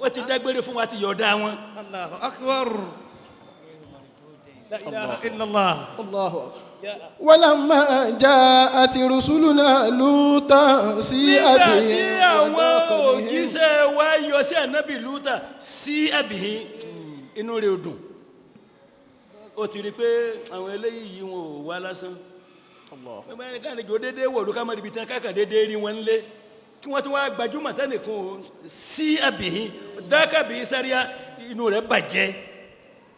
wọ́n ti dágbére fún wa ti yọ̀ọ̀dá wọn. الله أكبر. لا إله إلا الله. الله أكبر ولما جاءت رسلنا لوطا سيء nígbà tí بهم àwọn وضاق بهم òjíṣẹ́ wa yọ sí ànábì Lútà sí àbìhín inú rẹ̀ ò dùn ó ti rí pé àwọn eléyìí wọn ò wá lásán الله gbẹ́gbẹ́ ní káàlejò dédé wọ̀lú ká mọ́ ibi tán káàkà dédé rí wọn lé kí wọ́n tún wá gbajúmọ̀ tẹ́nìkan ò sí àbìhín dákàbí sáríà inú rẹ̀ bàjẹ́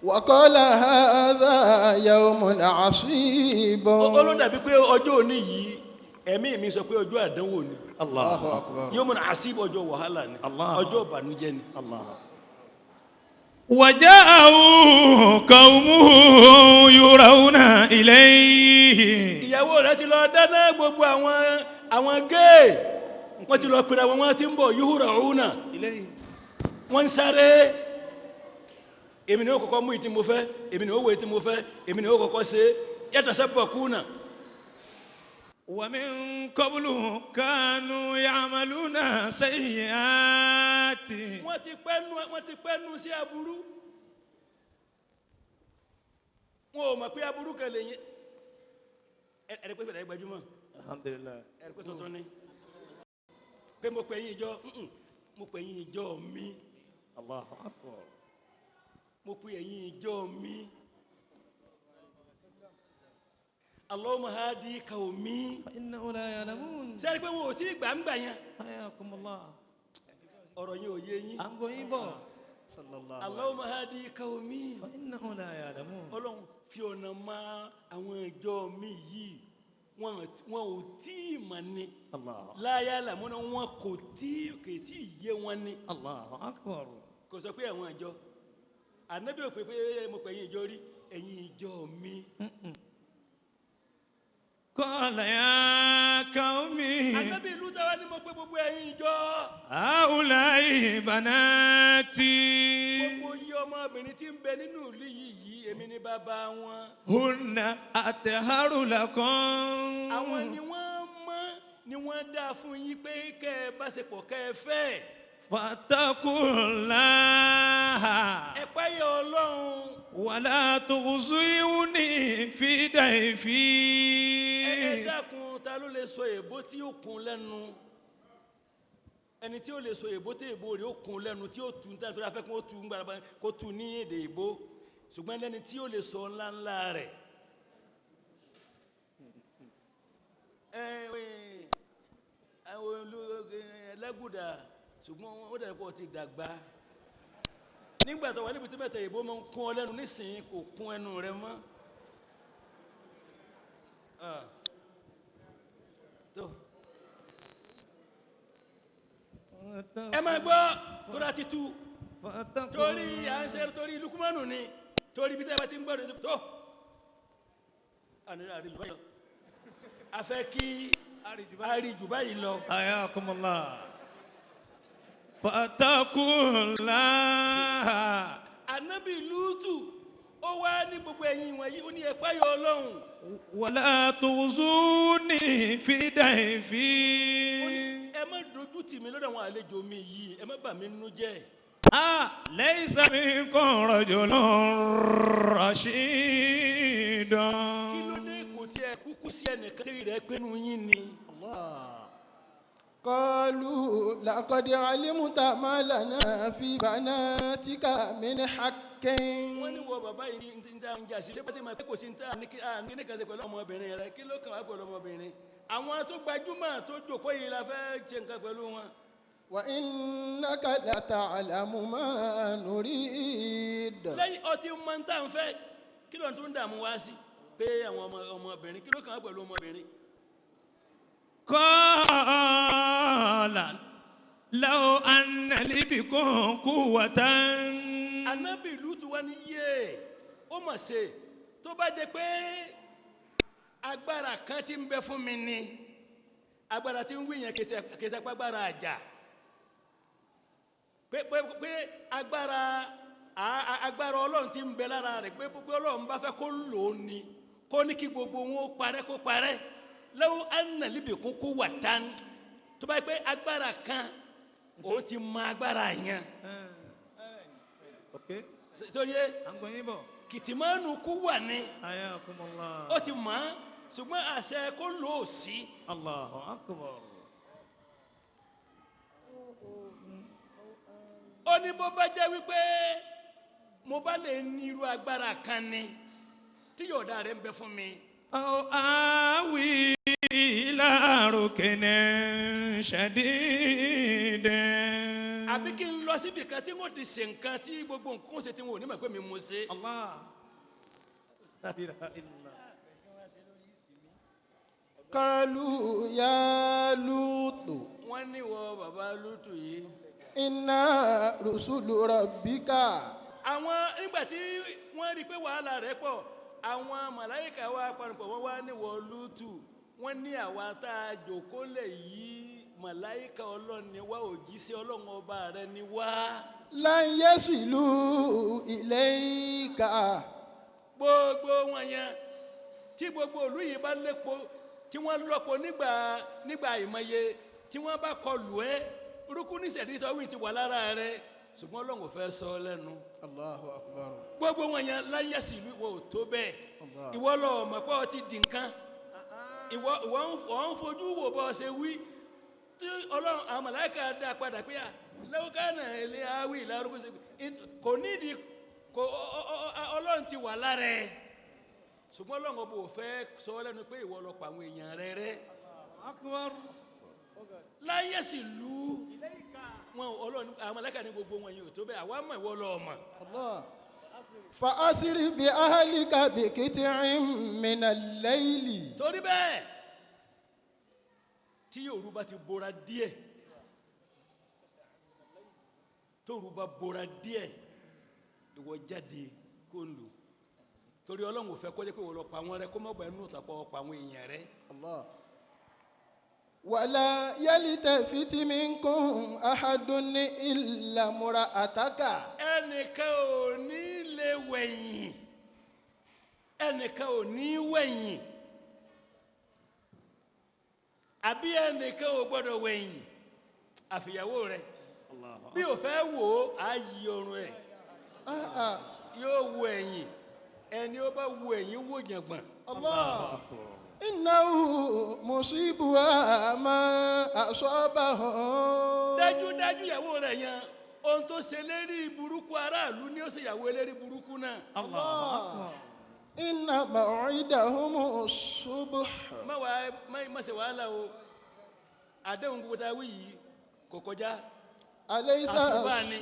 وقال هذا يوم عصيب ó ló dàbí pé ọjọ́ òní yìí ẹ̀mí mi sọ pé ọjọ́ àdánwò ni الله الله أكبر yóò mọ̀ àṣìbọ̀ ọjọ́ wàhálà ni Allah. ọjọ́ ìbànújẹ́ ni الله. وجاءه قومه يرون إليه. ìyàwó rẹ̀ ti lọ dáná gbogbo àwọn géè wọ́n ti lọ pèrè àwọn wọn ti ń bọ̀ yúhùrọ̀ òun náà إليه. wọ́n ń sáré èmi ni ó kọ́kọ́ mú ìtí mo fẹ́ èmi ni ó wo ìtí mo fẹ́ èmi ni ó kọ́kọ́ ṣe yatasabaquna ومن قبل كانوا يعملون سيئات. wọ́n ti pẹ́nu sí aburú wọn ò mọ̀ pé aburú kan lè yẹn ẹ̀rẹ́ pé fẹ̀rẹ̀ gbajúmọ̀ alhamdulillah ẹ̀rẹ́ pé tuntun ni pé mo pè yín ìjọ mo pè yín ìjọ mi Allahu akbar mo pè yín ìjọ mi Allahumma hadi qaumi fa innahu la ya'lamun sẹ́ni pé wọn ò tí ì gbà ń gbà yẹn hayakumullah ọ̀rọ̀ yín ò yé yín ango yíbọ̀ sallallahu Allahumma hadi qaumi fa innahu la ya'lamun ọlọ́run fi ọ̀nà ma àwọn ìjọ mi yìí wọn ò tí ì mọ̀ ni Allah láyà làmúná wọn kò tí ì yé wọn ni Allahu akbar kò sọ pé àwọn ìjọ ànábì ò pé mo pè yín ìjọ rí ẹ̀yin ìjọ mi qala ya qaumi ànábì ìlú táwa ni mo pé gbogbo ẹ̀yin ìjọ haula'i banati gbogbo yí ọmọbìnrin tí ń bẹ nínú ìlú yìí èmi ni bàbá wọn hunna atharu lakum àwọn ni wọ́n mọ́ ni wọ́n dá fún yín pé kẹ́ ẹ bá ṣe pọ̀ kẹ́ ẹ fẹ́ fattaqullaha ẹ páyà ọlọ́run wala tughzuni fi dayfi ẹ dákun ta ló lè sọ èbó tí ó kún lẹ́nu ẹni tí ó lè sọ èbó tí èbó rẹ̀ ó kún lẹ́nu tí ó tu nítorí afẹ́ kó tu ní èdè èbó ṣùgbọ́n lẹ́ni tí ó lè sọ ńláńlá rẹ̀ àwọn ẹlẹ́gùdà ṣùgbọ́n ó dẹ̀ pọ̀ ti dàgbà nígbà tó wà níbi tí mẹ́ta èbó máa ń kún ọ lẹ́nu nísìnyí kò kún ẹnu rẹ mọ́ tó ẹ máa gbọ́ tó dá ti tú torí à ń ṣe torí lukumanu ni torí bí tẹ́lẹ̀ bá ti ń gbọ́dọ̀ tó àríjù báyìí lọ a fẹ́ kí àríjù báyìí lọ ayakumullah fattaqullaha Ànábì Lútù ó wá ní gbogbo ẹ̀yin wọ̀nyí ó ní ẹ páyà Ọlọ́run wala tughzuni fi dayfi ẹ má dojú tì mí lọ́dọ̀ àwọn àlejò mi yìí ẹ má bà mí nínú jẹ́ laysa minkum rajulun rashidun kí ló dé kò tí ẹ kúkú sí ẹnìkan tí rẹ̀ pinnu yín ni قالوا لقد علمت ما لنا في بناتك من حق wọ́n ní wọ bàbá yìí ń ta ń jà sí ṣé pàtí ma pé kò sí ń ta ní kí ní kàṣẹ pẹ̀lú ọmọbìnrin rẹ̀ kí ló kàn wá pẹ̀lú ọmọbìnrin àwọn tó gbajúmọ̀ tó jòkó yìí la fẹ́ ṣe nǹkan pẹ̀lú wọn. وإنك لتعلم ما نريد lẹ́yìn ọtí mọ ń tà ń fẹ́ kí ló ń tún dààmú wá sí pé àwọn ọmọbìnrin kí ló kàn wá pẹ̀lú ọmọbìnrin. qala law anna li bikum quwwatan Ànábì Lútù wá ní yé ó mọ̀ ṣe tó bá jẹ́ pé agbára kan tí ń bẹ fún mi ni agbára tí ń wí yẹn kìí ṣe agbára àjà pé agbára Ọlọ́run tí ń bẹ lára rẹ̀ pé Ọlọ́run bá fẹ́ kó lò ó ni kó ní kí gbogbo wọn ó parẹ́ kó parẹ́ lọ́wọ́ ànàlíbì kún kó wà tán tó bá yẹ pé agbára kan òun ti mọ agbára yẹn okay sóye ango yíbọ̀ kìtìmọ́nù kú wà ní ayakumullah ó ti mọ̀ ṣùgbọ́n àṣẹ kó lò ó sí. Allahu akbar ó ní bó bá jẹ́ wípé mo bá lè ní irú agbára kan ni tí yọ̀ọ̀dá rẹ̀ ń bẹ fún mi. aw awi ila rukunin shadidin àbí kí n lọ síbi kan tí wọ́n ti ṣe nǹkan tí gbogbo nǹkan ó ṣe tí wọ́n ò ní mọ̀ pé mi mo ṣe. Allah la ilaha illallah قالوا يا لوط wọ́n ní wọ bàbá Lútù yìí. إنا رسل ربك àwọn nígbà tí wọ́n rí i pé wàhálà rẹ̀ pọ̀ àwọn màláíkà wa panupọ̀ wọ́n wá ní wọ Lútù wọ́n ní àwa tá a jòkó lẹ̀ yìí màláíkà Ọlọ́run ni wá òjíṣẹ́ Ọlọ́run ọba rẹ̀ ni wá. لن يصلوا إليك gbogbo wọn yẹn tí gbogbo ìlú yìí bá lépo tí wọ́n lọ́pọ̀ nígbà ìmọye tí wọ́n bá kọlù ẹ́ orúkú níṣẹ̀dí sọ́wọ́ ti wà lára rẹ̀ ṣùgbọ́n Ọlọ́run ò fẹ́ sọ ọ́ lẹ́nu Allahu akbar. gbogbo wọn yẹn láyé sí ìlú ìwọ ò tó bẹ́ẹ̀ Allah. ìwọ lọ mọ̀ pé ọ ti di nǹkan ìwọ ń fojú wò bọ́ ọ ṣe wí tí Ọlọ́run àwọn màláíkà dá padà pé lẹ́wọ́kánà ilé awí ìlárúkú ṣe kò nídìí Ọlọ́run ti wà lára ẹ̀ ṣùgbọ́n Ọlọ́run ọba ò fẹ́ sọ ọ́ lẹ́nu pé ìwọ lọ pa àwọn èèyàn rẹ rẹ́ أكبر láyé sí ìlú wọn Ọlọ́run àwọn màláíkà ní gbogbo wọn yìí ò tó bẹ́ẹ̀ àwa mọ̀ ìwọ lọ mọ̀. Allah. فأسر بأهلك بقطع من الليل. torí bẹ́ẹ̀ tí òru bá ti bora díẹ̀ tóru bá bora díẹ̀ ìwọ jáde kó ń lò torí Ọlọ́run ò fẹ́ kó jẹ́ pé ìwọ lọ pa wọn rẹ́ kó má gba ẹnu tàpọ̀ pa àwọn èèyàn rẹ́. Allah. ولا يلتفت منكم أحد إلا امرأتك. ẹnìkan ò ní lè wẹ̀yìn ẹnìkan ò ní wẹ̀yìn àbí ẹnìkan ò gbọ́dọ̀ wẹ̀yìn àfìyàwó rẹ̀ bí ò fẹ́ wò ó á yí ọrùn ẹ̀ yóò wo ẹ̀yìn ẹni ó bá wo ẹ̀yìn wò jàngbọ̀n. Allah. إنه مصيبها ما أصابهم. dájúdájú ìyàwó rẹ̀ yẹn ohun tó ṣe lérí burúkú aráàlú ni ó ṣe ìyàwó lérí burúkú náà. الله إن موعدهم الصبح. má ṣe wàhálà o àdéhùn gbogbo tá a wí yìí kò kọjá أليس àṣùbà ni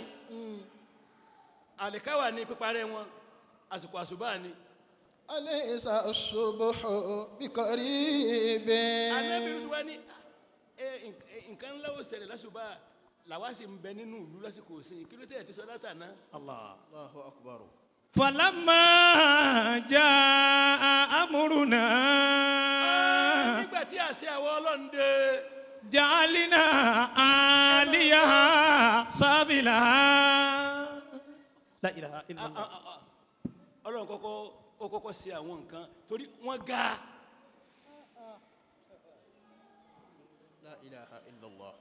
àlìkáwà ni píparẹ́ wọn àsìkò àṣùbà ni. أليس الصبح بقريب. anábìrì tí wá ní nǹkan ńlá ó ṣẹlẹ̀ lásùbà làwa sì ń bẹ nínú ìlú lásìkò òsìn kí ló tẹ̀ ẹ̀ ti sọ látàná. الله الله أكبر. فلما جاء أمرنا nígbà tí àṣẹ àwọn Ọlọ́run dé جعلنا عاليها سافلها لا إله إلا الله Ọlọ́run kọ́kọ́ ṣe àwọn nǹkan torí wọ́n ga لا إله إلا الله.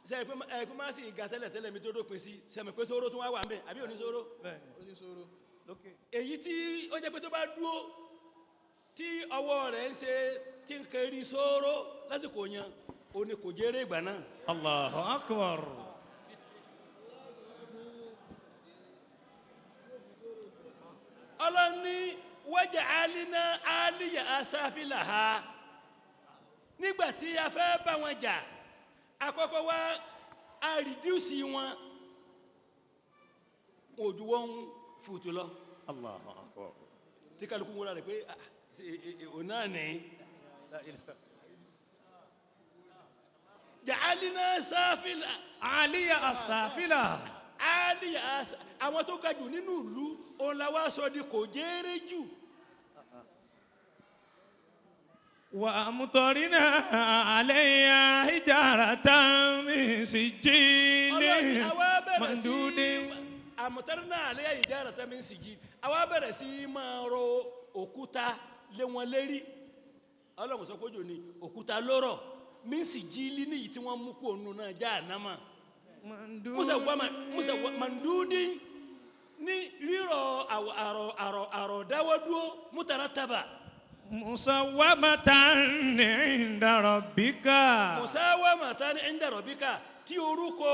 sẹ́yìn pé ẹ̀kú máa sì ga tẹ́lẹ̀ mi tó dópin sí sẹ́mi pé sóró tún wá wà ń bẹ̀ àbí òní sóró oníṣòro. èyí tí ó jẹ́ pé tó bá dúó tí ọwọ́ rẹ̀ ń ṣe tí ń kẹrí sóró lásìkò yẹn òní kò jẹ́rẹ́ ìgbà náà. الله أكبر ọlọ́ni wọ́jà alínà alíyà asáfìlà ha nígbàtí a fẹ́ bá wọn jà àkọ́kọ́ wá a rìdíùsì wọn ojú wọn fùtù lọ الله أكبر tí kálukú wọ́n rẹ̀ pé òun náà ní jà alínà sáfìlà عالية السافلة alíyà àwọn tó ga jù nínú ìlú òun la wá sọ di kò jẹ́rẹ́ jù. وأمطرنا عليها حجارة من سجيل منضود àmọ̀tẹ́rìnà àlẹ́ ìjára tẹ́mi ń sìgì àwa bẹ̀rẹ̀ sí máa rọ òkúta lé wọn lérí Ọlọ́run sọ pójò ní òkúta lórọ̀ mí ń sìgì lí níyì tí wọ́n mú kú òun náà já ànámà musa mandudi ní rírọ̀ àrọ̀dáwọ́dúó mútarataba مسومة عند ربك musawamatan inda rabbika tí orúkọ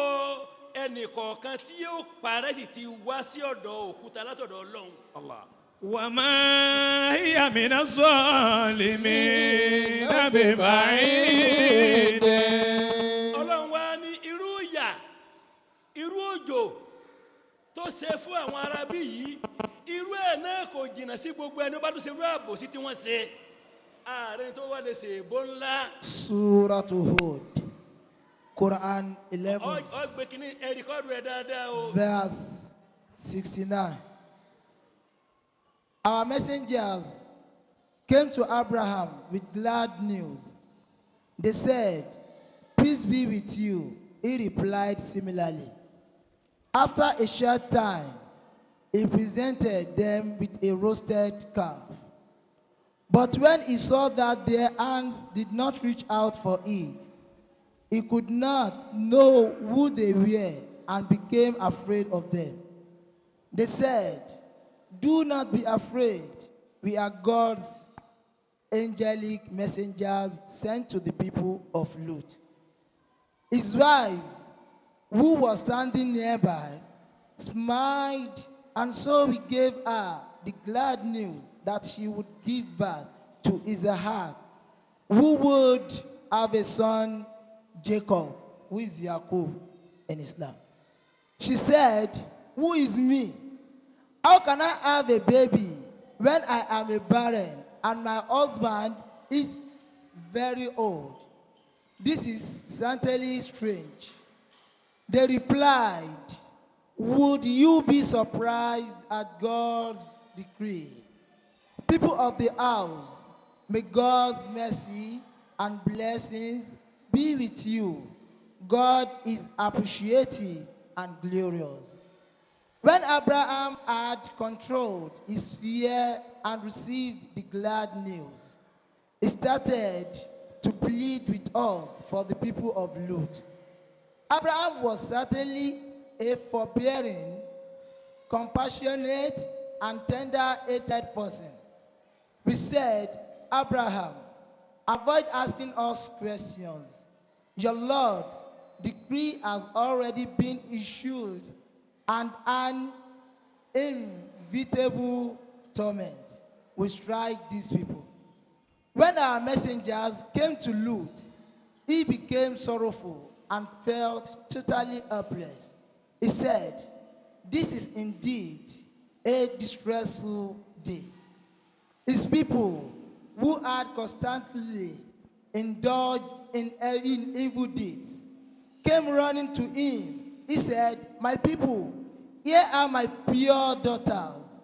ẹnì kọ̀ọ̀kan tí yóò parẹ́ sì ti wá sí ọ̀dọ̀ òkúta látọ̀dọ̀ Ọlọ́run. الله وما هي من الظالمين ببعيد Ọlọ́run wá ní irú ìyà irú òjò tó ṣe fún àwọn arábí yìí irú ẹ̀ náà kò jìnnà sí gbogbo ẹni bá tún ṣe irú àbòsí tí wọ́n ṣe ààrẹ tó wà lè ṣe èbó ńlá. Surah Hud, Quran 11, ọgbẹ́ kìíní ẹ̀ríkọ́dù ẹ̀ dáadáa o. verse 69. Our messengers came to Abraham with glad news. They said, "Peace be with you." He replied similarly. After a short time, he presented them with a roasted calf. But when he saw that their hands did not reach out for it, He could not know who they were and became afraid of them. They said, "Do not be afraid. We are God's angelic messengers sent to the people of Lut." His wife, who was standing nearby, smiled, and so he gave her the glad news that she would give birth to Isaac, who would have a son, Jacob, who is Jacob in Islam. She said, "Who is me? How can I have a baby when I am a barren and my husband is very old? This is certainly strange." They replied, "Would you be surprised at God's decree? People of the house, may God's mercy and blessings be with you. God is appreciative and glorious." When Abraham had controlled his fear and received the glad news, he started to plead with us for the people of Lut. Abraham was certainly a forbearing, compassionate, and tender-hearted person. We said, "Abraham, avoid asking us questions. Your Lord's decree has already been issued, and an inevitable torment will strike these people." When our messengers came to Lut, he became sorrowful and felt totally helpless. He said, "This is indeed a distressful day." His people, who had constantly indulged in evil deeds, came running to him. He said, "My people, here are my pure daughters.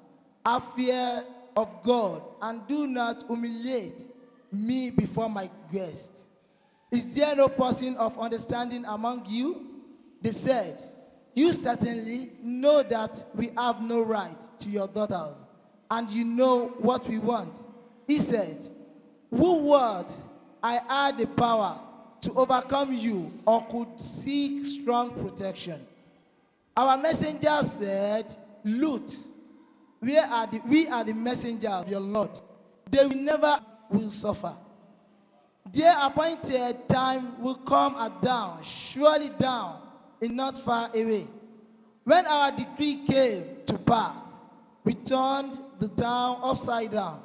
Have fear of God and do not humiliate me before my guests. Is there no person of understanding among you?" They said, "You certainly know that we have no right to your daughters, and you know what we want." He said, "Who would I had the power to overcome you or could seek strong protection?" Our messenger said, "Lut, we are the messengers of your Lord. They will never will suffer. Their appointed time will come at dawn, surely down, and not far away. When our decree came to pass, we turned the town upside down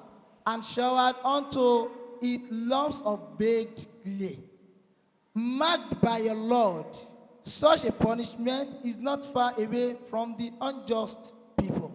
and showered onto it lumps of baked clay. Marked by your Lord, such a punishment is not far away from the unjust people."